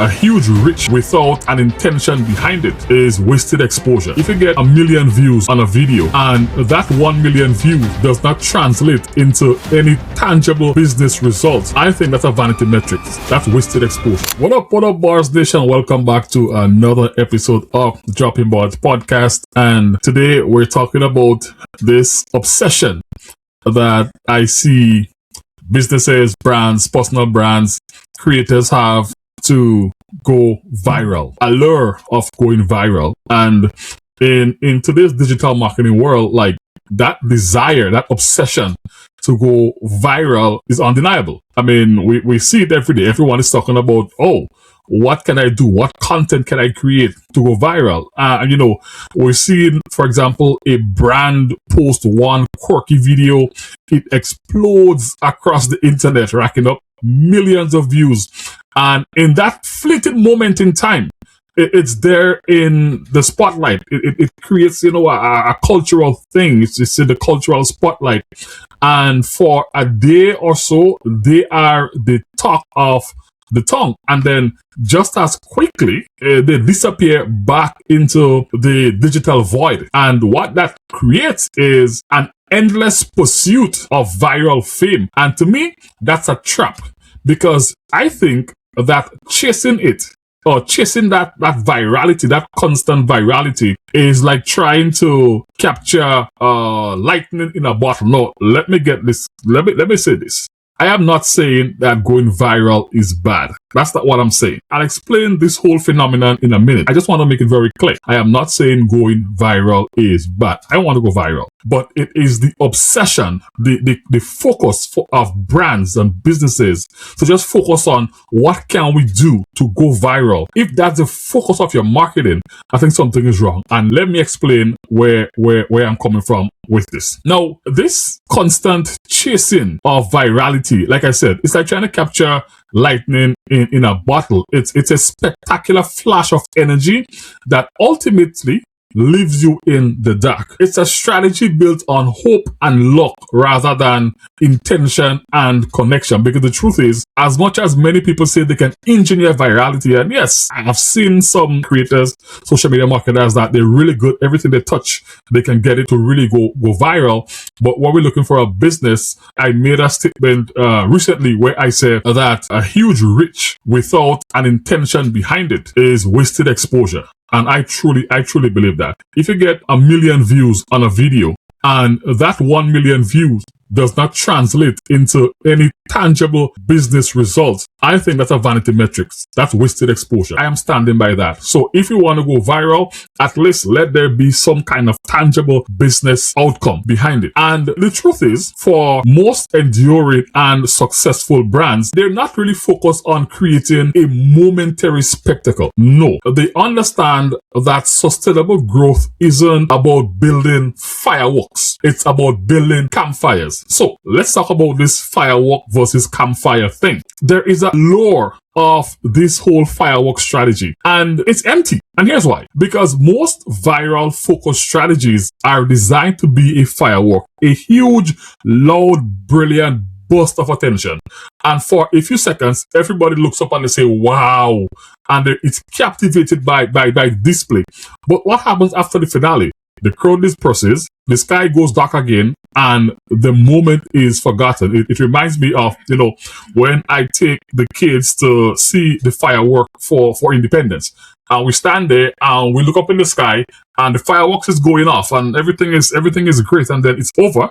a huge reach without an intention behind it is wasted exposure. If you get 1 million views on a video and that 1 million views does not translate into any tangible business results, I think that's a vanity metrics. That's wasted exposure. What up, Bars Nation? Welcome back to another episode of the Dropping Bars podcast. And today we're talking about this obsession that I see businesses, brands, personal brands, creators have to go viral. Allure of going viral. And in today's digital marketing world, like that desire, that obsession to go viral is undeniable. I mean, we see it every day. Everyone is talking about, oh, what can I do? What content can I create to go viral? We're seeing, for example, a brand post one quirky video. It explodes across the internet, racking up millions of views. And in that fleeting moment in time, it's there in the spotlight. It creates, a cultural thing. It's in the cultural spotlight. And for a day or so, they are the talk of the tongue. And then just as quickly, they disappear back into the digital void. And what that creates is an endless pursuit of viral fame. And to me, that's a trap, because I think that chasing it, or chasing that virality, that constant virality, is like trying to capture lightning in a bottle. No, let me get this. Let me say this. I am not saying that going viral is bad. That's not what I'm saying. I'll explain this whole phenomenon in a minute. I just want to make it very clear. I am not saying going viral is bad. I want to go viral. But it is the obsession, the focus of brands and businesses to just focus on what can we do to go viral. If that's the focus of your marketing, I think something is wrong. And let me explain where I'm coming from with this. Now, this constant chasing of virality, like I said, it's like trying to capture lightning in a bottle. It's a spectacular flash of energy that ultimately leaves you in the dark. It's a strategy built on hope and luck rather than intention and connection. Because the truth is, as much as many people say they can engineer virality, and yes, I've seen some creators, social media marketers, that they're really good. Everything they touch, they can get it to really go viral. But what we're looking for a business, I made a statement recently where I said that a huge reach without an intention behind it is wasted exposure. And I truly believe that. If you get 1 million views on a video and that 1 million views does not translate into any tangible business results, I think that's a vanity metrics. That's wasted exposure. I am standing by that. So if you want to go viral, at least let there be some kind of tangible business outcome behind it. And the truth is, for most enduring and successful brands, they're not really focused on creating a momentary spectacle. No, they understand that sustainable growth isn't about building fireworks. It's about building campfires. So let's talk about this firework versus campfire thing. There is a lore of this whole firework strategy, and it's empty. And here's why. Because most viral focus strategies are designed to be a firework, a huge, loud, brilliant burst of attention. And for a few seconds, everybody looks up and they say, wow, and it's captivated by display. But what happens after the finale? The crowd disperses, the sky goes dark again, and the moment is forgotten. It reminds me of, when I take the kids to see the firework for independence. And we stand there and we look up in the sky and the fireworks is going off and everything is great, and then it's over.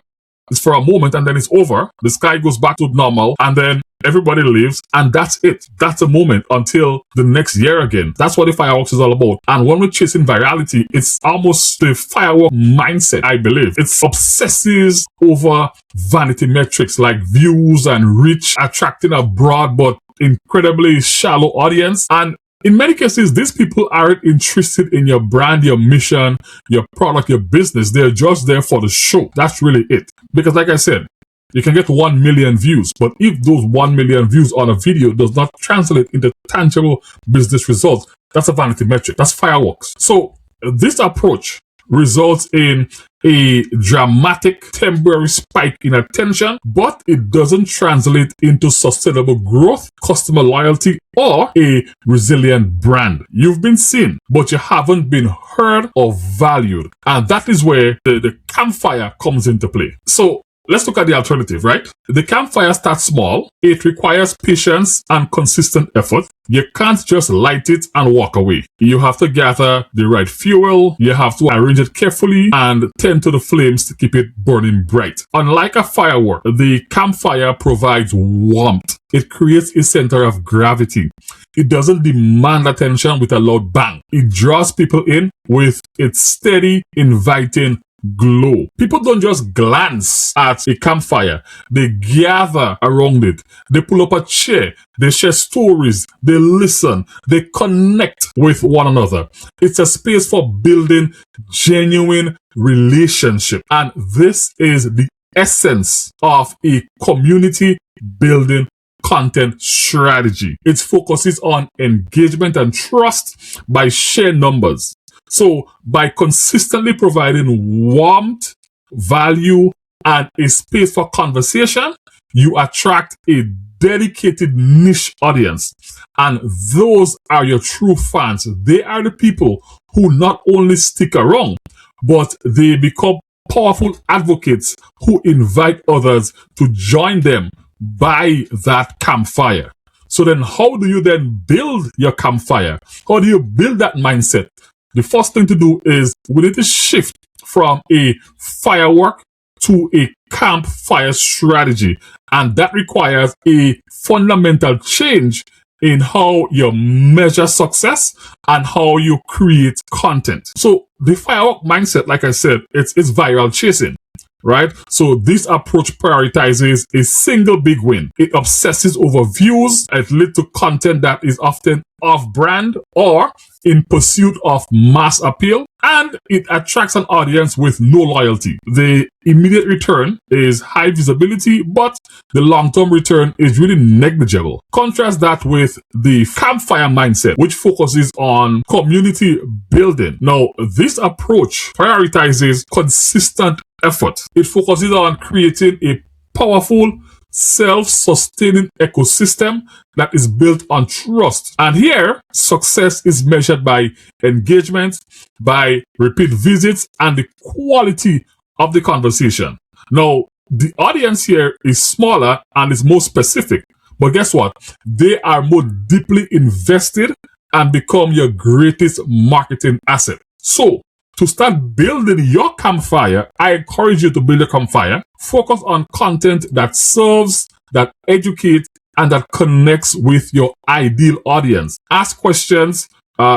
It's for a moment and then it's over. The sky goes back to normal and then everybody leaves, and that's it. That's a moment until the next year again. That's what the fireworks is all about. And when we're chasing virality, it's almost the firework mindset, I believe. It obsesses over vanity metrics like views and reach, attracting a broad but incredibly shallow audience. And in many cases, these people aren't interested in your brand, your mission, your product, your business. They're just there for the show. That's really it. Because like I said, you can get 1 million views, but if those 1 million views on a video does not translate into tangible business results, that's a vanity metric. That's fireworks. So this approach results in a dramatic temporary spike in attention, but it doesn't translate into sustainable growth, customer loyalty, or a resilient brand. You've been seen, but you haven't been heard or valued. And that is where the campfire comes into play. So let's look at the alternative, right? The campfire starts small. It requires patience and consistent effort. You can't just light it and walk away. You have to gather the right fuel. You have to arrange it carefully and tend to the flames to keep it burning bright. Unlike a firework, the campfire provides warmth. It creates a center of gravity. It doesn't demand attention with a loud bang. It draws people in with its steady, inviting glow. People don't just glance at a campfire. They gather around it. They pull up a chair. They share stories. They listen. They connect with one another. It's a space for building genuine relationship. And this is the essence of a community building content strategy. It focuses on engagement and trust by sheer numbers. So by consistently providing warmth, value, and a space for conversation, you attract a dedicated niche audience. And those are your true fans. They are the people who not only stick around, but they become powerful advocates who invite others to join them by that campfire. So then how do you then build your campfire? How do you build that mindset? The first thing to do is we need to shift from a firework to a campfire strategy. And that requires a fundamental change in how you measure success and how you create content. So the firework mindset, like I said, it's viral chasing, right? So this approach prioritizes a single big win. It obsesses over views. It leads to content that is often off-brand or in pursuit of mass appeal, and it attracts an audience with no loyalty. The immediate return is high visibility, but the long-term return is really negligible. Contrast that with the campfire mindset, which focuses on community building. Now, this approach prioritizes consistent effort. It focuses on creating a powerful, self-sustaining ecosystem that is built on trust. And here, success is measured by engagement, by repeat visits, and the quality of the conversation. Now, the audience here is smaller and is more specific. But guess what? They are more deeply invested and become your greatest marketing asset. So, to start building your campfire, I encourage you to build a campfire. Focus on content that serves, that educates, and that connects with your ideal audience. Ask questions,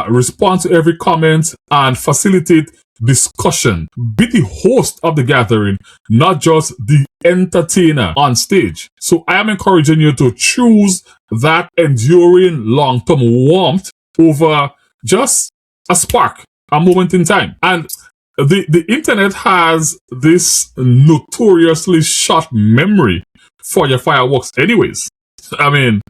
respond to every comment, and facilitate discussion. Be the host of the gathering, not just the entertainer on stage. So I am encouraging you to choose that enduring long-term warmth over just a spark, a moment in time. And the internet has this notoriously short memory for your fireworks anyways. I mean,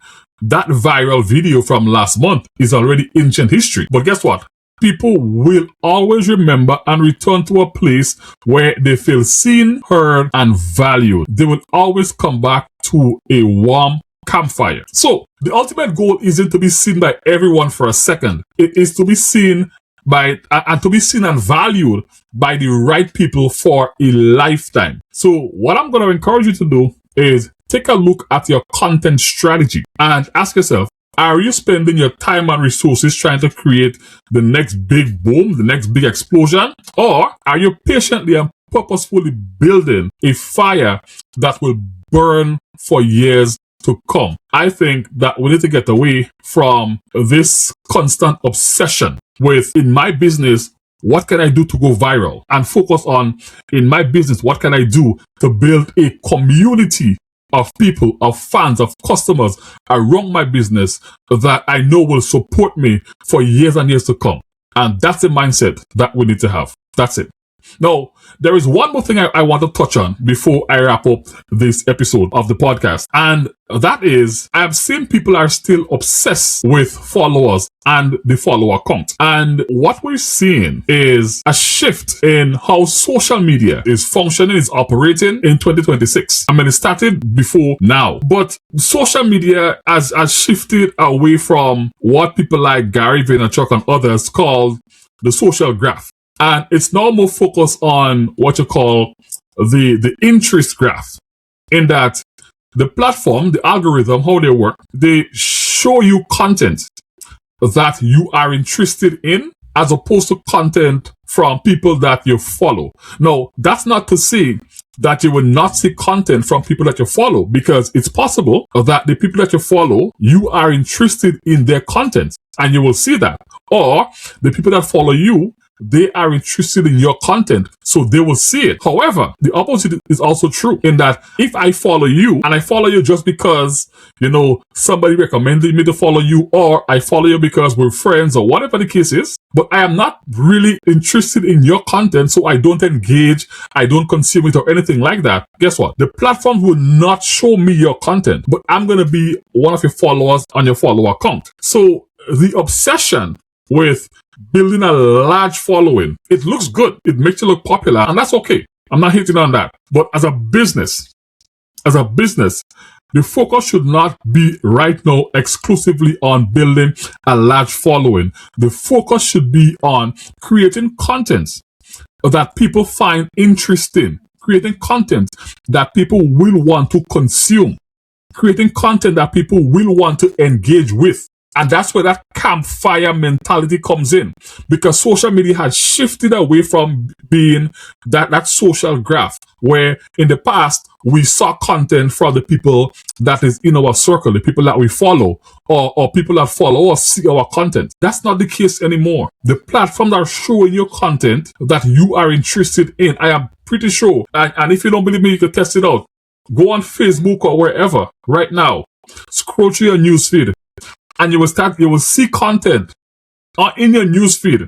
that viral video from last month is already ancient history. But guess what? People will always remember and return to a place where they feel seen, heard, and valued. They will always come back to a warm campfire. So the ultimate goal isn't to be seen by everyone for a second. It is to be seen by and to be seen and valued by the right people for a lifetime. So what I'm going to encourage you to do is take a look at your content strategy and ask yourself, are you spending your time and resources trying to create the next big boom, the next big explosion? Or are you patiently and purposefully building a fire that will burn for years to come? I think that we need to get away from this constant obsession with, in my business, what can I do to go viral? And focus on, in my business, what can I do to build a community of people, of fans, of customers around my business that I know will support me for years and years to come. And that's the mindset that we need to have. That's it. Now, there is one more thing I want to touch on before I wrap up this episode of the podcast. And that is, I've seen people are still obsessed with followers and the follower count. And what we're seeing is a shift in how social media is functioning, is operating in 2026. I mean, it started before now, but social media has shifted away from what people like Gary Vaynerchuk and others call the social graph. And it's now more focused on what you call the interest graph, in that the platform, the algorithm, how they work, they show you content that you are interested in, as opposed to content from people that you follow. Now, that's not to say that you will not see content from people that you follow, because it's possible that the people that you follow, you are interested in their content and you will see that. Or the people that follow you, they are interested in your content, so they will see it. However, the opposite is also true, in that if I follow you, and I follow you just because, somebody recommended me to follow you, or I follow you because we're friends, or whatever the case is, but I am not really interested in your content, so I don't engage, I don't consume it or anything like that, guess what? The platform will not show me your content, but I'm going to be one of your followers on your follower account. So the obsession with building a large following, it looks good, it makes you look popular, and that's okay. I'm not hating on that. But as a business, the focus should not be right now exclusively on building a large following. The focus should be on creating content that people find interesting, creating content that people will want to consume, creating content that people will want to engage with. And that's where that campfire mentality comes in, because social media has shifted away from being that social graph, where in the past we saw content from the people that is in our circle, the people that we follow, or people that follow us see our content. That's not the case anymore. The platforms are showing you content that you are interested in. I am pretty sure, and if you don't believe me, you can test it out. Go on Facebook or wherever right now, scroll through your newsfeed, and you will see content in your newsfeed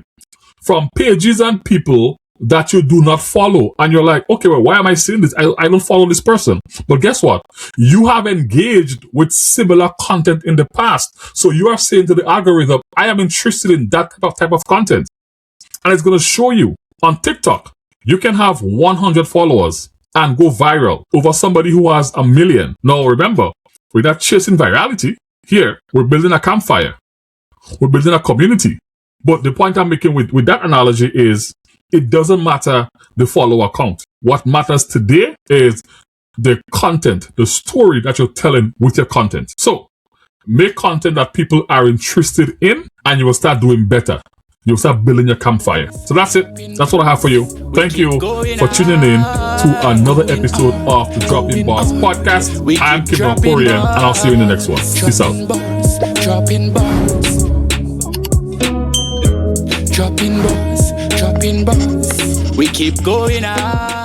from pages and people that you do not follow. And you're like, okay, well, why am I seeing this? I don't follow this person. But guess what? You have engaged with similar content in the past. So you are saying to the algorithm, I am interested in that type of content. And it's going to show you on TikTok. You can have 100 followers and go viral over somebody who has 1 million. Now, remember, we're not chasing virality. Here, we're building a campfire. We're building a community. But the point I'm making with that analogy is, it doesn't matter the follower count. What matters today is the content, the story that you're telling with your content. So, make content that people are interested in, and you will start doing better. You'll start building your campfire. So that's it. That's what I have for you. Thank you for tuning in to another episode of the Dropping Bars podcast. I'm Kim Korean, and I'll see you in the next one. Peace out. Dropping bars. Dropping bars. Dropping bars. We keep going on.